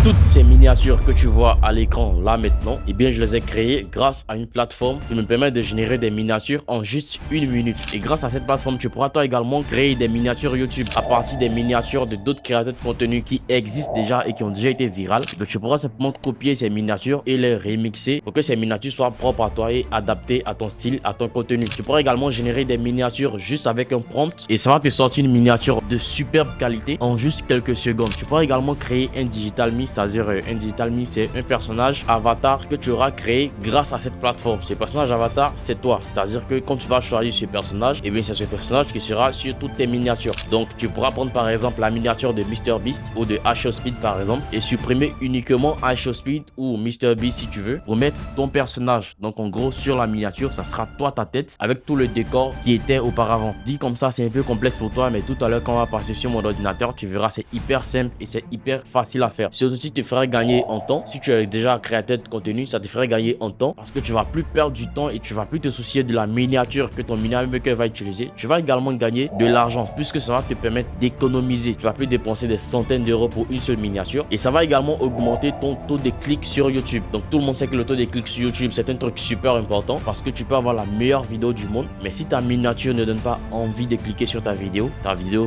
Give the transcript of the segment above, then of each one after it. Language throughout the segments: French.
Toutes ces miniatures que tu vois à l'écran là maintenant, eh bien je les ai créées grâce à une plateforme qui me permet de générer des miniatures en juste 1 minute. Et grâce à cette plateforme, tu pourras toi également créer des miniatures YouTube à partir des miniatures de d'autres créateurs de contenu qui existent déjà et qui ont déjà été virales. Donc tu pourras simplement copier ces miniatures et les remixer pour que ces miniatures soient propres à toi et adaptées à ton style, à ton contenu. Tu pourras également générer des miniatures juste avec un prompt et ça va te sortir une miniature de superbe qualité en juste quelques secondes. Tu pourras également créer un digital mix, c'est-à-dire un digital mix, c'est un personnage avatar que tu auras créé grâce à cette plateforme. Ce personnage avatar, c'est toi, c'est-à-dire que quand tu vas choisir ce personnage, et bien c'est ce personnage qui sera sur toutes tes miniatures. Donc tu pourras prendre par exemple la miniature de MrBeast ou de HOSpeed par exemple et supprimer uniquement HOSpeed ou MrBeast si tu veux pour mettre ton personnage. Donc en gros sur la miniature, ça sera toi ta tête avec tout le décor qui était auparavant. Dit comme ça, c'est un peu complexe pour toi, mais tout à l'heure quand on va passer sur mon ordinateur, tu verras, c'est hyper simple et c'est hyper facile à faire. Surtout si tu feras gagner en temps. Si tu es déjà créateur de contenu, ça te ferait gagner en temps parce que tu vas plus perdre du temps et tu vas plus te soucier de la miniature que ton miniature maker va utiliser. Tu vas également gagner de l'argent puisque ça va te permettre d'économiser. Tu vas plus dépenser des centaines d'euros pour une seule miniature et ça va également augmenter ton taux de clics sur YouTube. Donc tout le monde sait que le taux de clics sur YouTube c'est un truc super important parce que tu peux avoir la meilleure vidéo du monde, mais si ta miniature ne donne pas envie de cliquer sur ta vidéo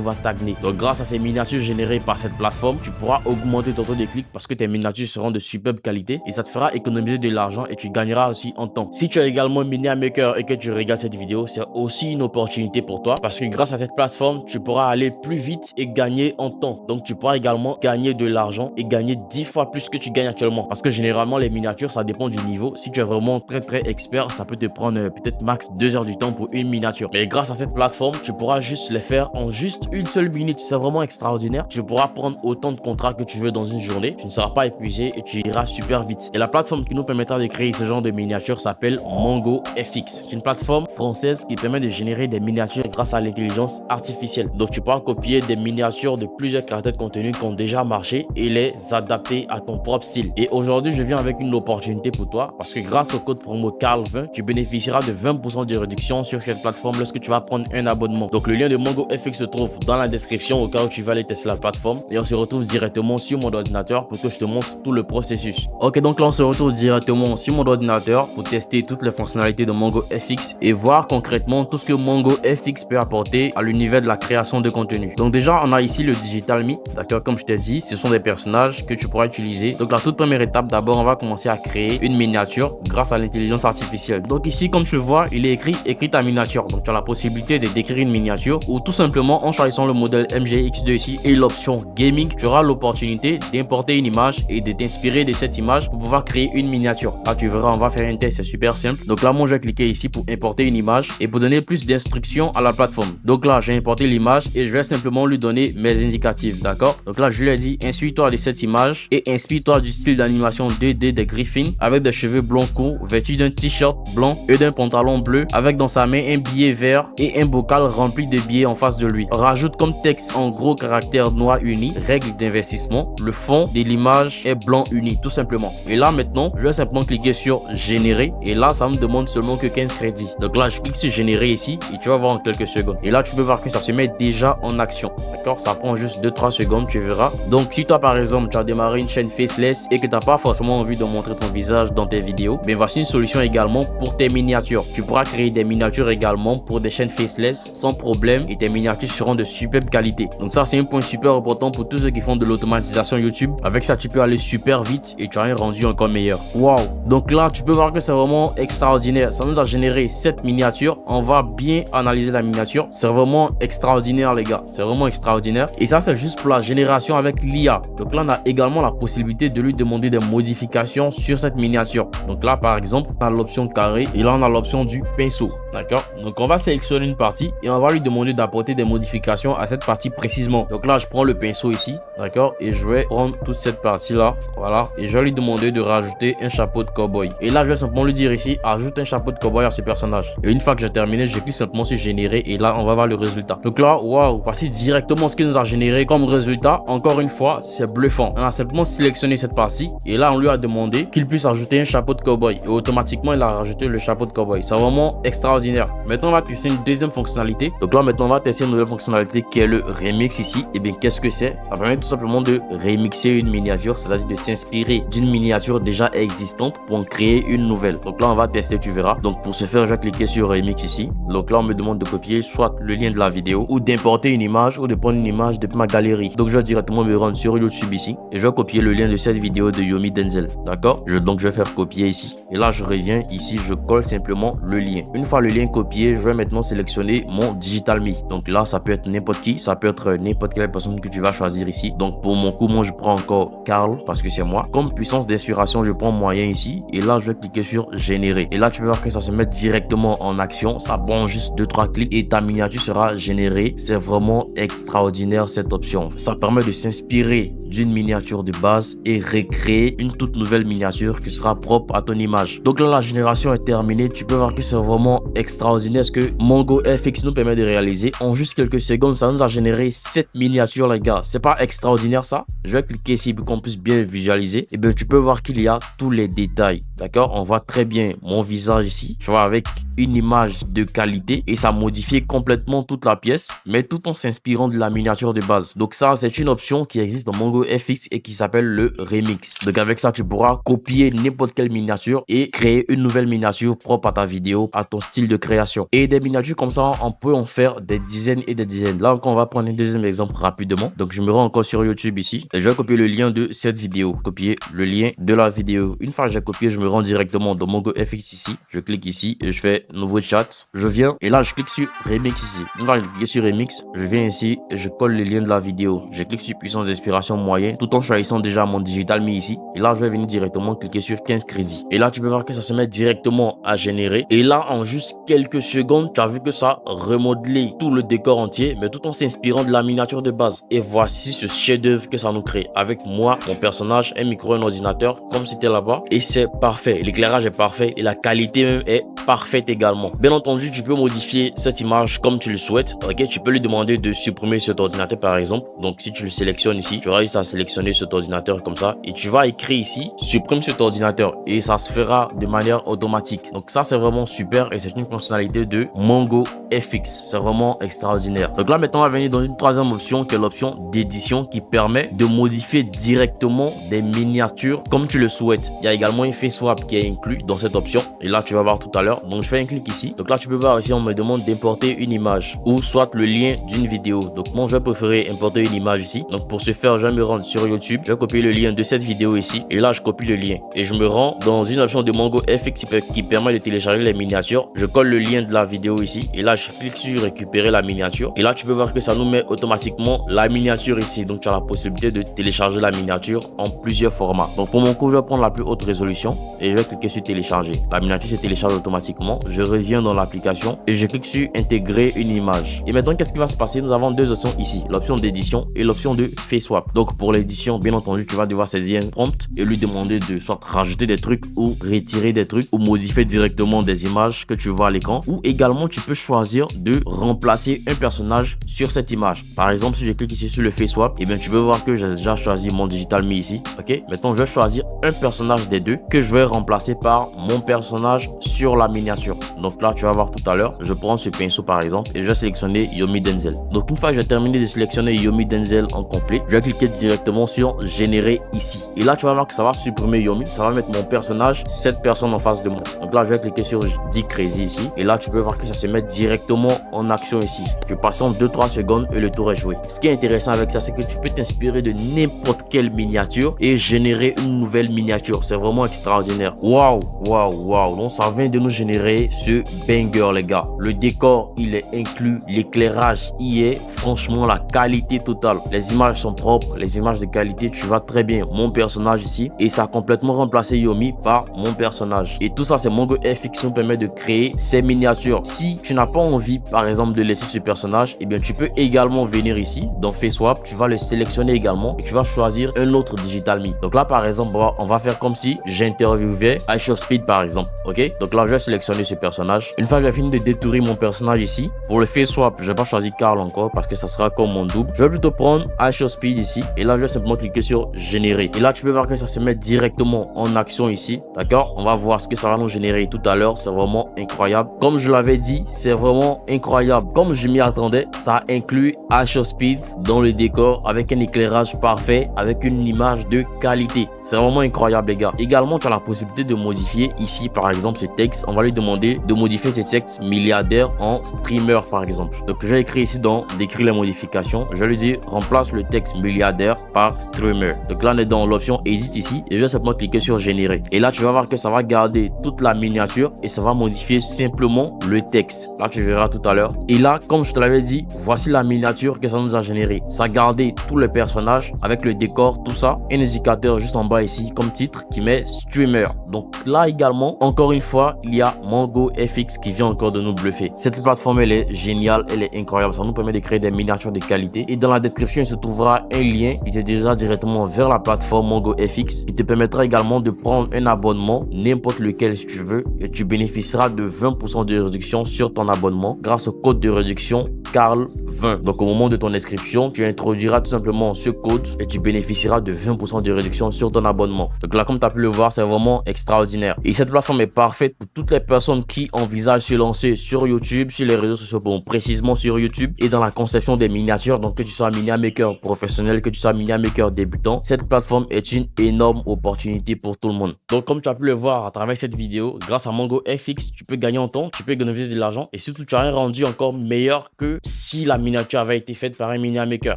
va stagner. Donc grâce à ces miniatures générées par cette plateforme, tu pourras augmenter ton taux de clics parce que tes miniatures seront de superbe qualité et ça te fera économiser de l'argent et tu gagneras aussi en temps. Si tu as également Miniature Maker et que tu regardes cette vidéo, c'est aussi une opportunité pour toi parce que grâce à cette plateforme, tu pourras aller plus vite et gagner en temps. Donc tu pourras également gagner de l'argent et gagner 10 fois plus que tu gagnes actuellement parce que généralement les miniatures ça dépend du niveau. Si tu es vraiment très expert, ça peut te prendre peut-être max 2 heures du temps pour une miniature. Mais grâce à cette plateforme, tu pourras juste les faire en juste une seule minute. C'est vraiment extraordinaire. Tu pourras prendre autant de contrats que tu veux dans une journée. Tu ne seras pas épuisé et tu iras super vite. Et la plateforme qui nous permettra de créer ce genre de miniatures s'appelle MongoFX. C'est une plateforme française qui permet de générer des miniatures grâce à l'intelligence artificielle. Donc tu pourras copier des miniatures de plusieurs créateurs de contenu qui ont déjà marché et les adapter à ton propre style. Et aujourd'hui, je viens avec une opportunité pour toi parce que grâce au code promo Carl20, tu bénéficieras de 20% de réduction sur cette plateforme lorsque tu vas prendre un abonnement. Donc le lien de MongoFX se trouve dans la description au cas où tu vas aller tester la plateforme et on se retrouve directement sur mon ordinateur pour que je te montre tout le processus. Ok, donc là on se retrouve directement sur mon ordinateur pour tester toutes les fonctionnalités de MongoFX et voir concrètement tout ce que MongoFX peut apporter à l'univers de la création de contenu. Donc déjà on a ici le Digital Me, d'accord, comme je t'ai dit, ce sont des personnages que tu pourras utiliser. Donc la toute première étape, d'abord on va commencer à créer une miniature grâce à l'intelligence artificielle. Donc ici comme tu le vois, il est écrit ta miniature. Donc tu as la possibilité de décrire une miniature ou tout simplement en choisissant le modèle MGX2 ici et l'option gaming, tu auras l'opportunité d'importer une image et de t'inspirer de cette image pour pouvoir créer une miniature. Là tu verras, on va faire un test, c'est super simple. Donc là moi je vais cliquer ici pour importer une image et pour donner plus d'instructions à la plateforme. Donc là j'ai importé l'image et je vais simplement lui donner mes indicatifs, d'accord. Donc là je lui ai dit inspire-toi de cette image et inspire-toi du style d'animation 2D de Griffin avec des cheveux blonds courts, vêtu d'un t-shirt blanc et d'un pantalon bleu avec dans sa main un billet vert et un bocal rempli de billets en face de lui. Rajoute comme texte en gros caractères noirs unis, règles d'investissement. Le fond de l'image est blanc uni, tout simplement. Et là maintenant, je vais simplement cliquer sur générer et là ça me demande seulement que 15 crédits. Donc là je clique sur générer ici et tu vas voir en quelques secondes. Et là tu peux voir que ça se met déjà en action. D'accord, ça prend juste 2-3 secondes, tu verras. Donc si toi par exemple tu as démarré une chaîne faceless et que tu n'as pas forcément envie de montrer ton visage dans tes vidéos, bien voici une solution également pour tes miniatures. Tu pourras créer des miniatures également pour des chaînes faceless sans problème et tes miniatures seront de superbe qualité. Donc ça c'est un point super important pour tous ceux qui font de l'automatisation YouTube. Avec ça tu peux aller super vite et tu as un rendu encore meilleur. Waouh! Donc là tu peux voir que c'est vraiment extraordinaire. Ça nous a généré cette miniature. On va bien analyser la miniature. C'est vraiment extraordinaire les gars. C'est vraiment extraordinaire. Et ça c'est juste pour la génération avec l'IA. Donc là on a également la possibilité de lui demander des modifications sur cette miniature. Donc là par exemple on a l'option carré et là on a l'option du pinceau. D'accord, donc on va sélectionner une partie et on va lui demander d'apporter des modifications à cette partie précisément. Donc là je prends le pinceau ici, d'accord, et je vais prendre toute cette partie là, voilà, et je vais lui demander de rajouter un chapeau de cowboy. Et là je vais simplement lui dire ici ajoute un chapeau de cowboy à ce personnage. Et une fois que j'ai terminé, je clique simplement sur générer et là on va voir le résultat. Donc là waouh, voici directement ce qu'il nous a généré comme résultat. Encore une fois c'est bluffant. On a simplement sélectionné cette partie et là on lui a demandé qu'il puisse ajouter un chapeau de cowboy et automatiquement il a rajouté le chapeau de cowboy. C'est vraiment extraordinaire. extraordinaire. Maintenant, on va tester une deuxième fonctionnalité. Donc là, maintenant, on va tester une nouvelle fonctionnalité qui est le remix ici. Et bien, qu'est-ce que c'est? Ça permet tout simplement de remixer une miniature, c'est-à-dire de s'inspirer d'une miniature déjà existante pour en créer une nouvelle. Donc là, on va tester, tu verras. Donc pour ce faire, je vais cliquer sur remix ici. Donc là, on me demande de copier soit le lien de la vidéo ou d'importer une image ou de prendre une image depuis ma galerie. Donc je vais directement me rendre sur YouTube ici et je vais copier le lien de cette vidéo de Yomi Denzel. D'accord? Donc je vais faire copier ici. Et là, je reviens ici, je colle simplement le lien. Une fois le lien copié, je vais maintenant sélectionner mon Digital Me. Donc là, ça peut être n'importe qui, ça peut être n'importe quelle personne que tu vas choisir ici. Donc pour mon coup, moi, je prends encore Carl parce que c'est moi. Comme puissance d'inspiration, je prends moyen ici. Et là, je vais cliquer sur générer. Et là, tu peux voir que ça se met directement en action. Ça prend juste 2-3 clics et ta miniature sera générée. C'est vraiment extraordinaire cette option. Ça permet de s'inspirer d'une miniature de base et recréer une toute nouvelle miniature qui sera propre à ton image. Donc là, la génération est terminée. Tu peux voir que c'est vraiment extraordinaire ce que Mongo FX nous permet de réaliser. En juste quelques secondes, ça nous a généré 7 miniatures, les gars. C'est pas extraordinaire ça? Je vais cliquer ici pour qu'on puisse bien visualiser. Et bien, tu peux voir qu'il y a tous les détails. D'accord? On voit très bien mon visage ici. Tu vois, avec une image de qualité et ça modifie complètement toute la pièce, mais tout en s'inspirant de la miniature de base. Donc ça, c'est une option qui existe dans Mongo FX et qui s'appelle le remix. Donc avec ça, tu pourras copier n'importe quelle miniature et créer une nouvelle miniature propre à ta vidéo, à ton style de création. Et des miniatures comme ça, on peut en faire des dizaines et des dizaines. Là encore, on va prendre un deuxième exemple rapidement. Donc je me rends encore sur YouTube ici et je vais copier le lien de cette vidéo. Copier le lien de la vidéo. Une fois que j'ai copié, je me rends directement dans Mongo FX ici. Je clique ici et je fais nouveau chat. Je viens et là, je clique sur remix ici. Une fois que j'ai cliqué sur remix, je viens ici et je colle le lien de la vidéo. Je clique sur puissance d'inspiration moyen tout en choisissant déjà mon Digital Me ici. Et là, je vais venir directement cliquer sur 15 crédits. Et là, tu peux voir que ça se met directement à générer. Et là, en juste quelques secondes, tu as vu que ça a remodelé tout le décor entier, mais tout en s'inspirant de la miniature de base. Et voici ce chef-d'œuvre que ça nous crée. Avec moi, mon personnage, un micro, un ordinateur, comme c'était là-bas. Et c'est parfait. L'éclairage est parfait et la qualité même est parfaite également. Bien entendu, tu peux modifier cette image comme tu le souhaites. Ok, tu peux lui demander de supprimer cet ordinateur par exemple. Donc si tu le sélectionnes ici, tu auras juste à sélectionner cet ordinateur comme ça et tu vas écrire ici supprime cet ordinateur et ça se fera de manière automatique. Donc ça, c'est vraiment super et c'est une fonctionnalité de Mongo FX. C'est vraiment extraordinaire. Donc là, maintenant, on va venir dans une troisième option qui est l'option d'édition qui permet de modifier directement des miniatures comme tu le souhaites. Il y a également un face swap qui est inclus dans cette option et là, tu vas voir tout à l'heure. Donc je fais un clic ici. Donc là, tu peux voir ici, on me demande d'importer une image ou soit le lien d'une vidéo. Donc moi, je vais préférer importer une image ici. Donc pour ce faire, je vais me rendre sur YouTube. Je vais copier le lien de cette vidéo ici et là, je copie le lien et je me rends dans une option de Mongo FX qui permet de télécharger les miniatures. Je colle le lien de la vidéo ici et là, je clique sur récupérer la miniature et là, tu peux voir que ça nous met automatiquement la miniature ici. Donc tu as la possibilité de télécharger la miniature en plusieurs formats. Donc pour mon coup, je vais prendre la plus haute résolution et je vais cliquer sur télécharger. La miniature se télécharge automatiquement. Je reviens dans l'application et je clique sur intégrer une image. Et maintenant, qu'est-ce qui va se passer? Nous avons deux options ici, l'option d'édition et l'option de face swap. Donc pour l'édition, bien entendu, tu vas devoir saisir un prompt et lui demander de soit rajouter des trucs ou retirer des trucs ou modifier directement des images que tu vois à l'écran, ou également tu peux choisir de remplacer un personnage sur cette image. Par exemple, si je clique ici sur le face swap, et bien tu peux voir que j'ai déjà choisi mon Digital Me ici. Ok, maintenant je vais choisir un personnage des deux que je vais remplacer par mon personnage sur la miniature. Donc là, tu vas voir tout à l'heure, je prends ce pinceau par exemple et je vais sélectionner Yomi Denzel. Donc une fois que j'ai terminé de sélectionner Yomi Denzel en complet, je vais cliquer directement sur générer ici. Et là, tu vas voir que ça va supprimer Yomi, ça va mettre mon personnage, cette personne en face de moi. Donc là, je vais cliquer sur 10 crazy ici. Et là, tu peux voir que ça se met directement en action ici. Tu passes en 2-3 secondes et le tour est joué. Ce qui est intéressant avec ça, c'est que tu peux t'inspirer de n'importe quelle miniature et générer une nouvelle miniature. C'est vraiment extraordinaire. Waouh, waouh, waouh. Donc ça vient de nous générer ce banger, les gars. Le décor, il est inclus. L'éclairage y est. Franchement, la qualité totale. Les images sont propres. Les images de qualité, tu vois très bien mon personnage ici. Et ça a complètement remplacé Yomi par mon personnage. Et tout ça, c'est Mongo FX qui nous permet de créer ces miniatures. Si tu n'as pas envie, par exemple, de laisser ce personnage, eh bien, tu peux également venir ici dans Face Swap. Tu vas le sélectionner également et tu vas choisir un autre Digital Me. Donc là, par exemple, on va faire comme si j'interviewais iShowSpeed, par exemple. Ok, donc là, je vais sélectionner ce personnage. Une fois que j'ai fini de détourer mon personnage ici, pour le face swap, je vais pas choisir Carl encore parce que ça sera comme mon double. Je vais plutôt prendre HowSpeed ici et là je vais simplement cliquer sur générer. Et là tu peux voir que ça se met directement en action ici, d'accord? On va voir ce que ça va nous générer tout à l'heure. C'est vraiment incroyable. Comme je l'avais dit, c'est vraiment incroyable. Comme je m'y attendais, ça inclut HowSpeed dans le décor avec un éclairage parfait, avec une image de qualité. C'est vraiment incroyable les gars. Également tu as la possibilité de modifier ici par exemple ce texte. On va lui demander de modifier ce texte milliardaire en streamer par exemple. Donc je vais écrire ici dans décrire les modifications. Je vais lui dire remplace le texte milliardaire par streamer. Donc là on est dans l'option edit ici et je vais simplement cliquer sur générer. Et là tu vas voir que ça va garder toute la miniature et ça va modifier simplement le texte. Là tu verras tout à l'heure. Et là comme je te l'avais dit, voici la miniature que ça nous a généré. Ça a gardé tous les personnages avec le décor, tout ça. Un indicateur juste en bas ici comme titre qui met streamer. Donc là également, encore une fois, il y a MongoFX qui vient encore de nous bluffer. Cette plateforme elle est géniale, elle est incroyable. Ça nous permet de créer des miniatures de qualité. Et dans la description, il se trouvera un lien qui te dirigera directement vers la plateforme MongoFX qui te permettra également de prendre un abonnement, n'importe lequel si tu veux, et tu bénéficieras de 20% de réduction sur ton abonnement grâce au code de réduction Carl20. Donc au moment de ton inscription, tu introduiras tout simplement ce code et tu bénéficieras de 20% de réduction sur ton abonnement. Donc là, comme tu as pu le voir, c'est vraiment extraordinaire. Et cette plateforme est parfaite pour toutes les personnes qui envisagent se lancer sur YouTube, sur les réseaux sociaux, bon, précisément sur YouTube et dans la conception des miniatures. Donc que tu sois un miniature maker professionnel, que tu sois un miniature maker débutant, cette plateforme est une énorme opportunité pour tout le monde. Donc comme tu as pu le voir à travers cette vidéo, grâce à MongoFX, tu peux gagner en temps, tu peux économiser de l'argent et surtout tu as un rendu encore meilleur que si la miniature avait été faite par un miniature maker.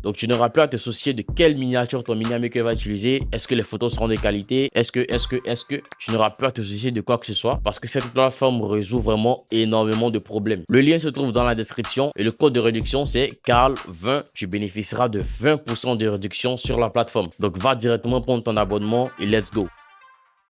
Donc tu n'auras plus à te soucier de quelle miniature ton miniature maker va utiliser. Est-ce que les photos seront de qualité? Est-ce que tu n'auras plus à te soucier de quoi que ce soit parce que cette plateforme résout vraiment énormément de problèmes. Le lien se trouve dans la description et le code de réduction c'est Carl20. Tu bénéficieras de 20% de réduction sur la plateforme. Donc va directement prendre ton abonnement et let's go.